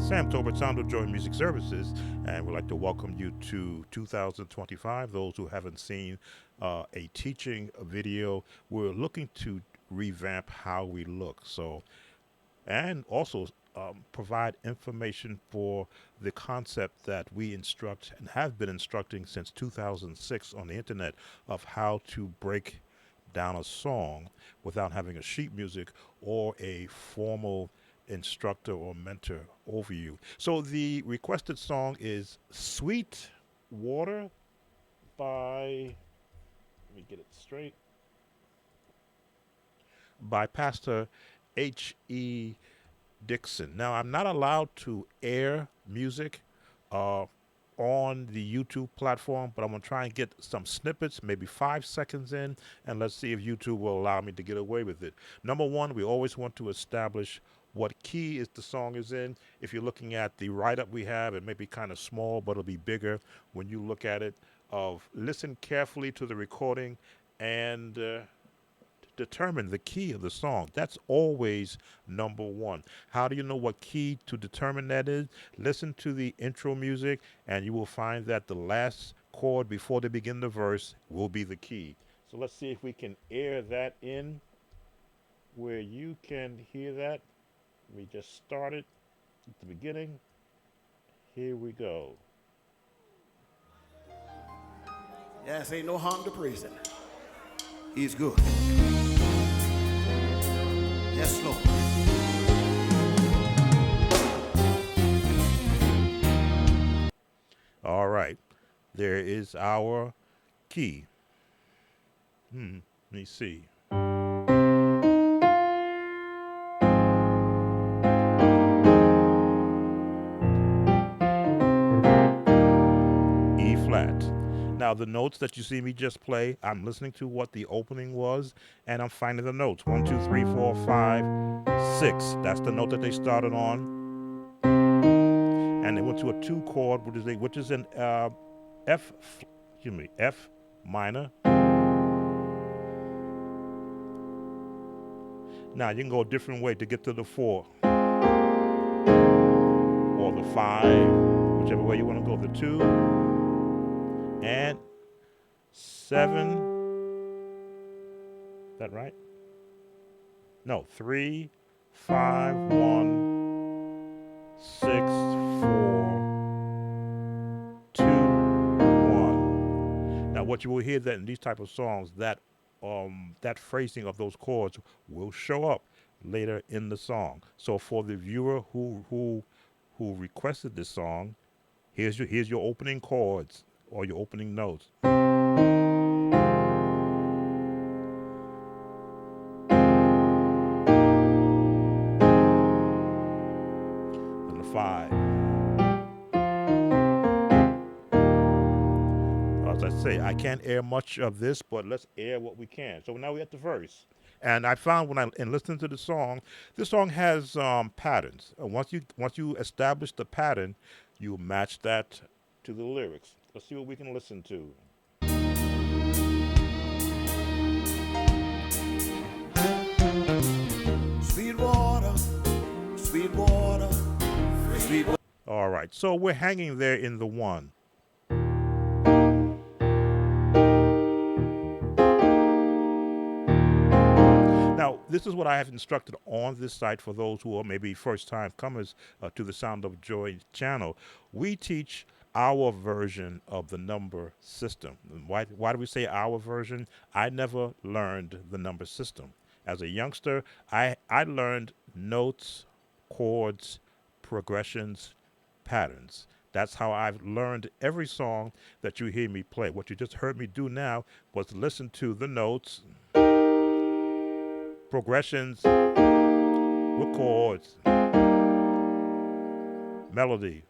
Sam Tolbert, Sound of Joy Music Services, and we'd like to welcome you to 2025. Those who haven't seen a teaching video, we're looking to revamp how we look. And also provide information for the concept that we instruct and have been instructing since 2006 on the internet of how to break down a song without having a sheet music or a formal instructor or mentor over you. So the requested song is Sweet Water let me get it straight, by Pastor H.E. Dixon. Now, I'm not allowed to air music uh, on the YouTube platform, but I'm going to try and get some snippets, maybe 5 seconds in, and let's see if YouTube will allow me to get away with it. Number one, we always want to establish what key is the song is in. If you're looking at the write-up we have, it may be kind of small, but it'll be bigger when you look at it. Listen carefully to the recording and determine the key of the song. That's always number one. How do you know what key to determine that is? Listen to the intro music, and you will find that the last chord before they begin the verse will be the key. So let's see if we can air that in where you can hear that. We just started at the beginning. Here we go. Yes, ain't no harm to praising. He's good. Yes, Lord. All right. There is our key. Let me see. E flat. Now, the notes that you see me just play, I'm listening to what the opening was, and I'm finding the notes. 1, 2, 3, 4, 5, 6. That's the note that they started on. And they went to a 2 chord, which is an F minor. Now, you can go a different way to get to the 4. Or the 5, whichever way you want to go. The 2 and 7. Is that right? No, 3, 5, 1, 6, 4, 2, 1. Now, what you will hear that in these type of songs, that phrasing of those chords will show up later in the song. So for the viewer who requested this song, here's your opening chords or your opening notes. And the 5. As I say, I can't air much of this, but let's air what we can. So now we're at the verse. And I found in listening to the song, this song has patterns. Once you establish the pattern, you match that to the lyrics. Let's see what we can listen to. Sweet water, sweet water, sweet water. All right, so we're hanging there in the 1. Now, this is what I have instructed on this site for those who are maybe first-time comers to the Sound of Joy channel. We teach our version of the number system. Why do we say our version? I never learned the number system. As a youngster, I learned notes, chords, progressions, patterns. That's how I've learned every song that you hear me play. What you just heard me do now was listen to the notes, progressions with chords, melody.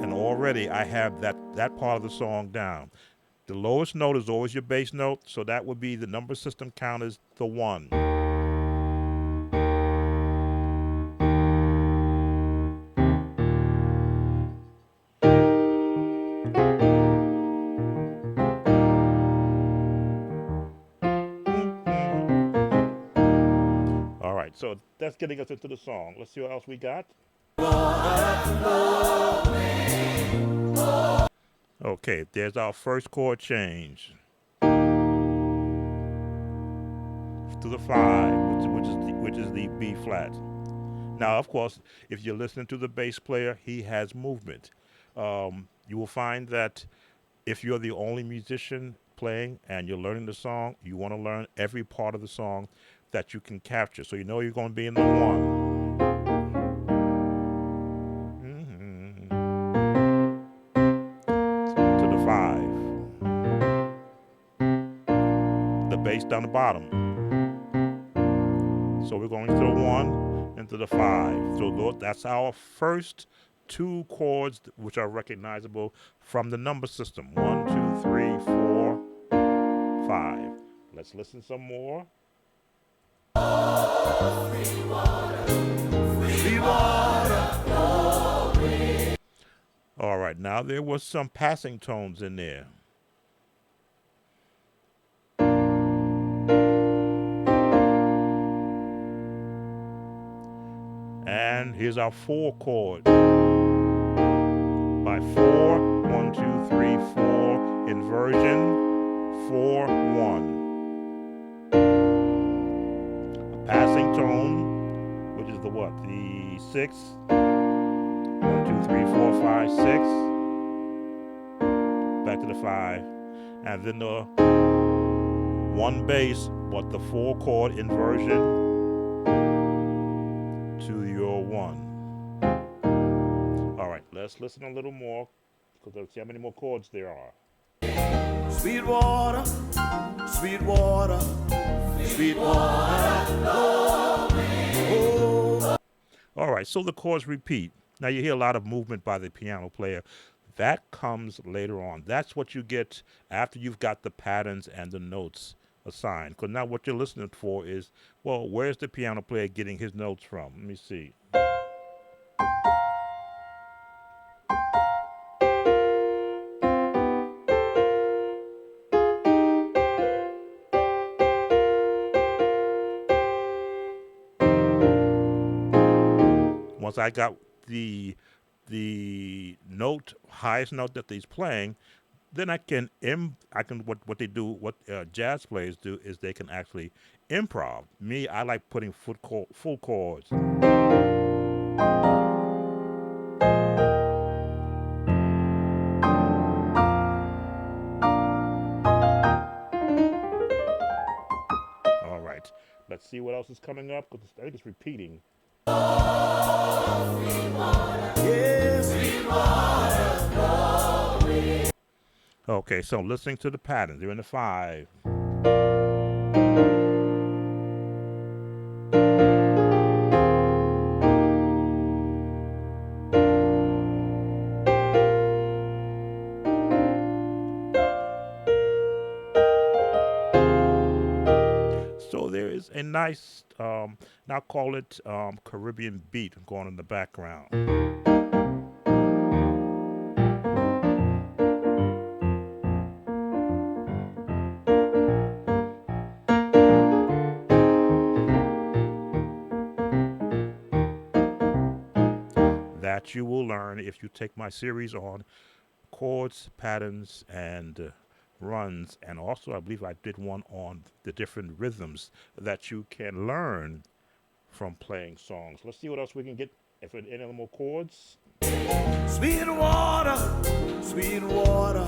And already I have that part of the song down. The lowest note is always your bass note, so that would be the number system count is the 1. All right, right, so that's getting us into the song. Let's see what else we got. Okay, there's our first chord change to the 5, which is the B flat. Now, of course, if you're listening to the bass player, he has movement. You will find that if you're the only musician playing and you're learning the song, you want to learn every part of the song that you can capture. So you know you're going to be in the 1. To the 5. The bass down the bottom. So we're going to the 1 and to the 5. So that's our first 2 chords which are recognizable from the number system. 1, 2, 3, 4, 5. Let's listen some more. Sweet water, sweet water. All right, now there was some passing tones in there. And here's our 4 chord. By 4, 1, 2, 3, 4, inversion, 4, 1. A passing tone, which is the what? The 6. 1, 2, 3, 4, 5, 6. Back to the 5. And then the 1 bass, but the 4 chord inversion to your 1. All right, let's listen a little more because let's see how many more chords there are. Sweet water, sweet water, sweet water. Oh. All right, so the chords repeat. Now you hear a lot of movement by the piano player. That comes later on. That's what you get after you've got the patterns and the notes assigned. Because now what you're listening for is, well, where's the piano player getting his notes from? Let me see. Once I got the highest note that he's playing, then I can what they do, what jazz players do is they can actually improv. Me, I like putting full chords. All right, let's see what else is coming up because I think it's repeating. Okay, so listening to the patterns, they're in the 5. So there is a nice, now call it Caribbean beat going in the background. That you will learn if you take my series on chords, patterns, and runs. And also, I believe I did one on the different rhythms that you can learn from playing songs. Let's see what else we can get. If any other more chords. Sweet water, sweet water,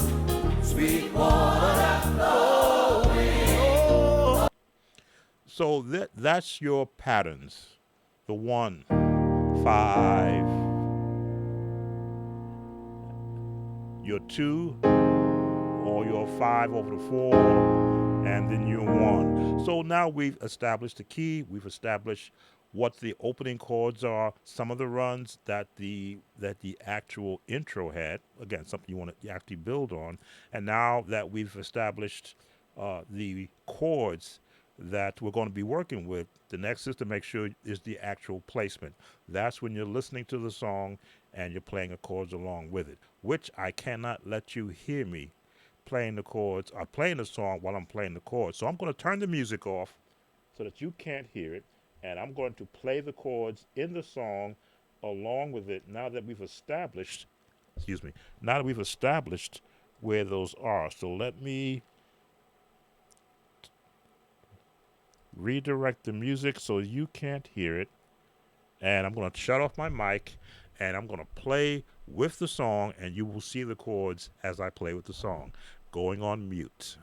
sweet water. Oh. So that's your patterns. The 1, 5, your 2, or your 5 over the 4, and then your 1. So now we've established the key. We've established what the opening chords are, some of the runs that the actual intro had. Again, something you want to actually build on. And now that we've established the chords that we're going to be working with, the next is to make sure is the actual placement. That's when you're listening to the song and you're playing the chords along with it, which I cannot let you hear me playing the chords or playing the song while I'm playing the chords. So I'm going to turn the music off so that you can't hear it, and I'm going to play the chords in the song along with it now that we've established, excuse me, now that we've established where those are. So let me redirect the music so you can't hear it. And I'm going to shut off my mic and I'm going to play with the song, and you will see the chords as I play with the song. Going on mute.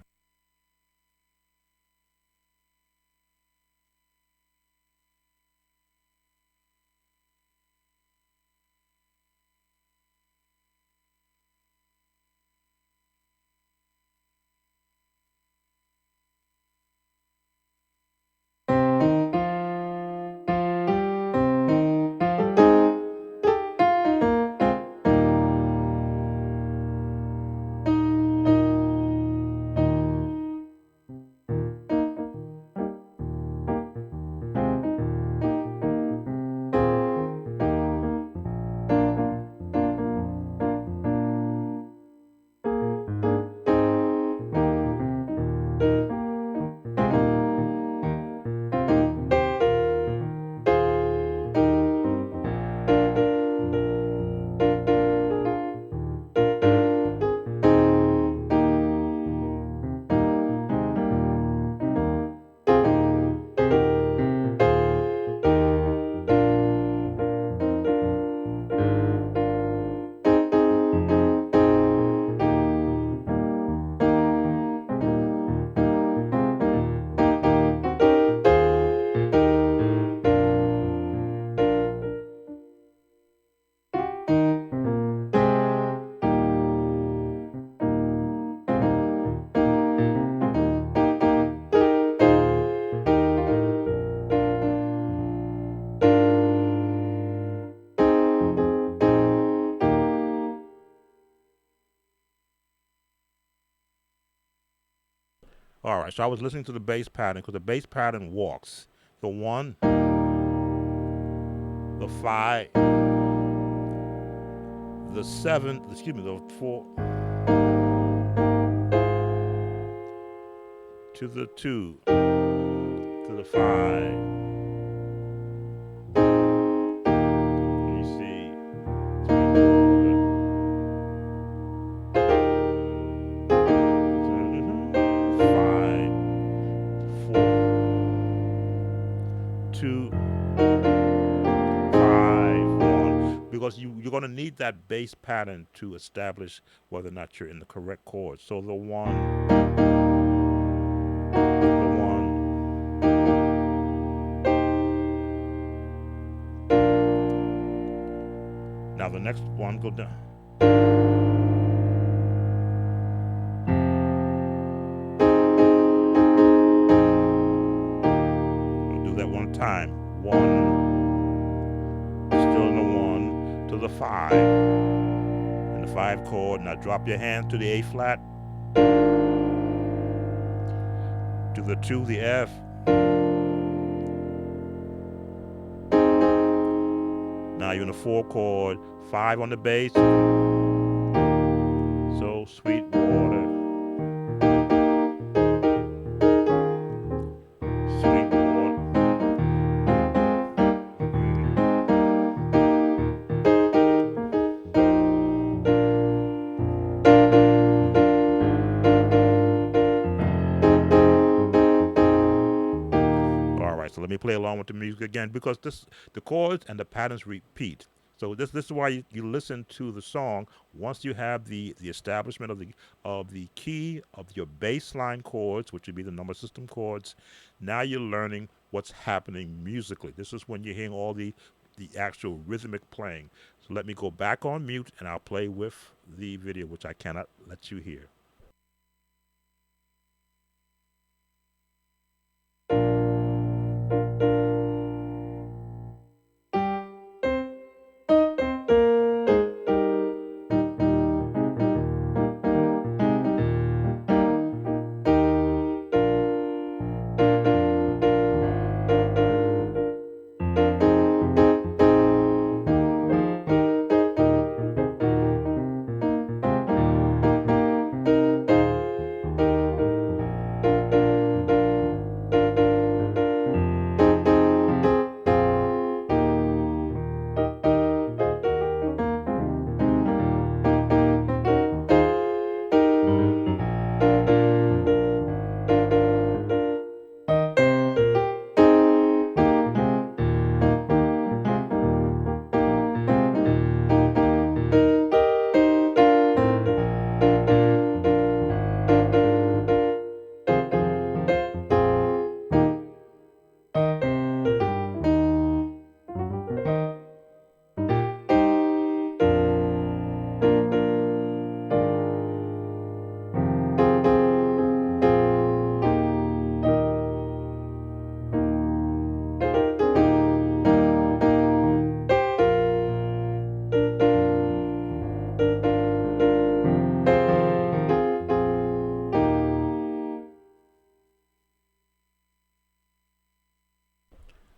All right, so I was listening to the bass pattern because the bass pattern walks. The 1, the 5, the 7, excuse me, the 4, to the 2, to the 5. Let me see. 5, 4, 2, 5, 1. Because you're going to need that bass pattern to establish whether or not you're in the correct chord. So the 1, the 1. Now the next one, go down. We'll do that one time. 1, still in the 1, to the 5. And the 5 chord. Now drop your hand to the A flat. To the 2, the F. Now you're in the 4 chord, 5 on the bass. So sweet water. Sweet water. All right, so let me play along with the music again because the chords and the patterns repeat. So this is why you listen to the song once you have the establishment of the key of your bass line chords, which would be the number system chords. Now you're learning what's happening musically. This is when you're hearing all the actual rhythmic playing. So let me go back on mute and I'll play with the video, which I cannot let you hear.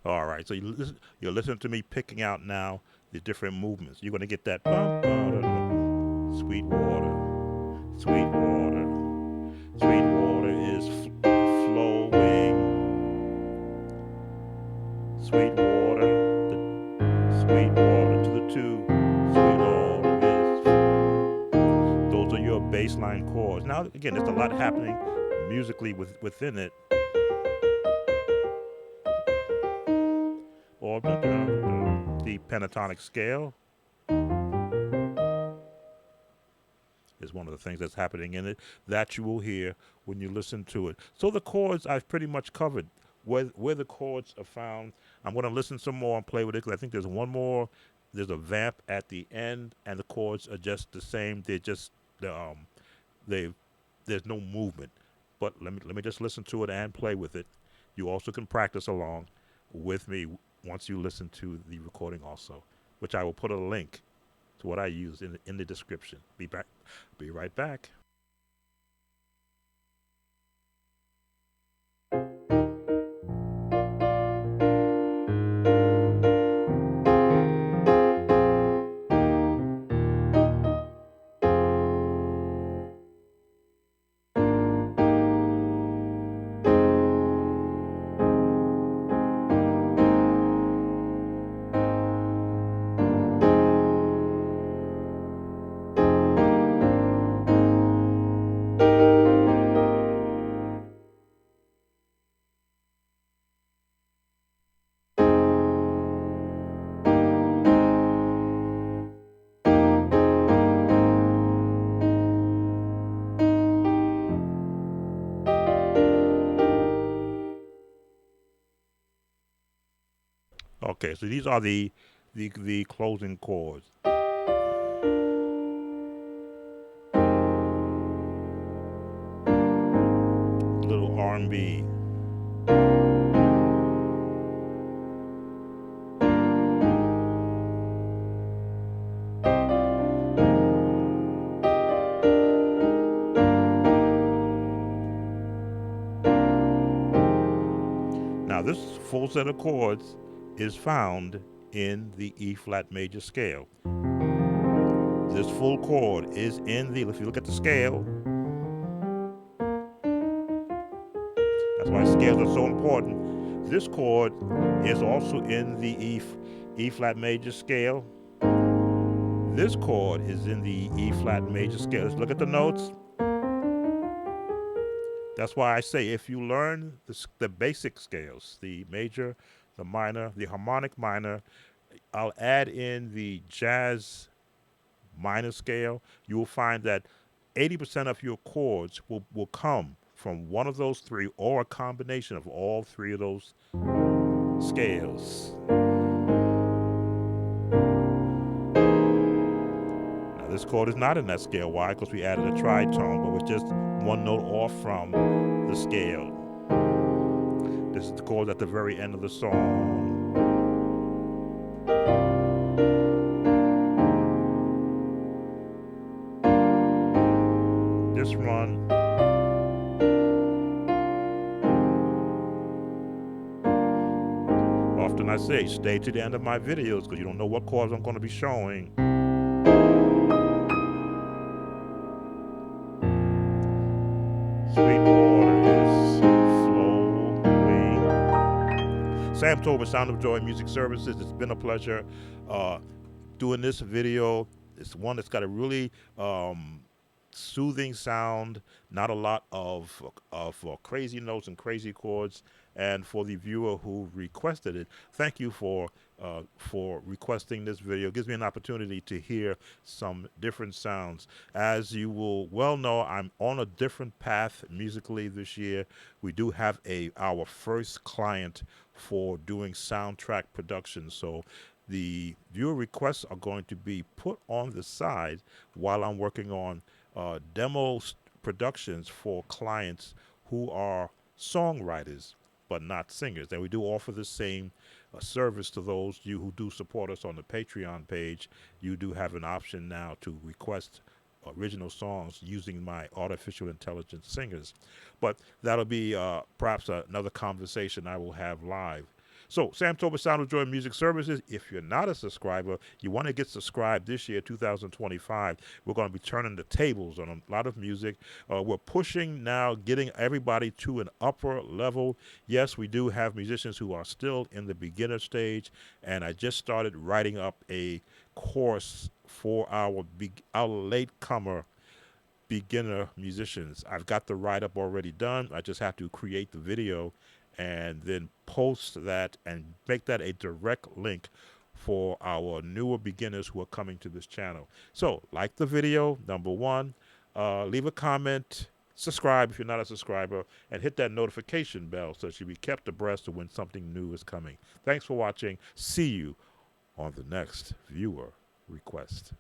All right, so you're listening to me picking out now the different movements. You're going to get that bum, bum, da, da, sweet water, sweet water, sweet water is flowing, sweet water, the sweet water to the two, sweet water is. Those are your baseline chords. Now, again, there's a lot happening musically within it. Or the pentatonic scale is one of the things that's happening in it that you will hear when you listen to it. So the chords I've pretty much covered. Where the chords are found, I'm going to listen some more and play with it because I think there's one more. There's a vamp at the end, and the chords are just the same. They're just they there's no movement. But let me just listen to it and play with it. You also can practice along with me once you listen to the recording also, which I will put a link to what I use in the description. Be right back. Okay, so these are the closing chords. Little R&B. Now this full set of chords is found in the E flat major scale. This full chord is in the, if you look at the scale, that's why scales are so important. This chord is also in the E flat major scale. This chord is in the E flat major scale. Let's look at the notes. That's why I say if you learn the basic scales, the major, the minor, the harmonic minor, I'll add in the jazz minor scale, you will find that 80% of your chords will come from one of those three or a combination of all three of those scales. Now this chord is not in that scale. Why? Because we added a tritone, but we're just one note off from the scale. This is the chord at the very end of the song. This run often I say stay to the end of my videos because you don't know what chords I'm going to be showing. Sweet water is flowing. Sam Tobin, Sound of Joy Music Services. It's been a pleasure doing this video. It's one that's got a really soothing sound, not a lot of crazy notes and crazy chords. And for the viewer who requested it, thank you for requesting this video. It gives me an opportunity to hear some different sounds. As you will well know, I'm on a different path musically this year. We do have our first client for doing soundtrack production. So the viewer requests are going to be put on the side while I'm working on demo productions for clients who are songwriters but not singers. And we do offer the same service to those you who do support us on the Patreon page. You do have an option now to request original songs using my artificial intelligence singers. But that'll be perhaps another conversation I will have live. So, Sam Tober, Sound of Joy Music Services. If you're not a subscriber, you want to get subscribed this year, 2025. We're going to be turning the tables on a lot of music. We're pushing now, getting everybody to an upper level. Yes, we do have musicians who are still in the beginner stage, and I just started writing up a course for our latecomer beginner musicians. I've got the write up already done. I just have to create the video and then post that and make that a direct link for our newer beginners who are coming to this channel. So, like the video, number one, leave a comment, subscribe if you're not a subscriber, and hit that notification bell so that you'll be kept abreast of when something new is coming. Thanks for watching. See you on the next viewer request.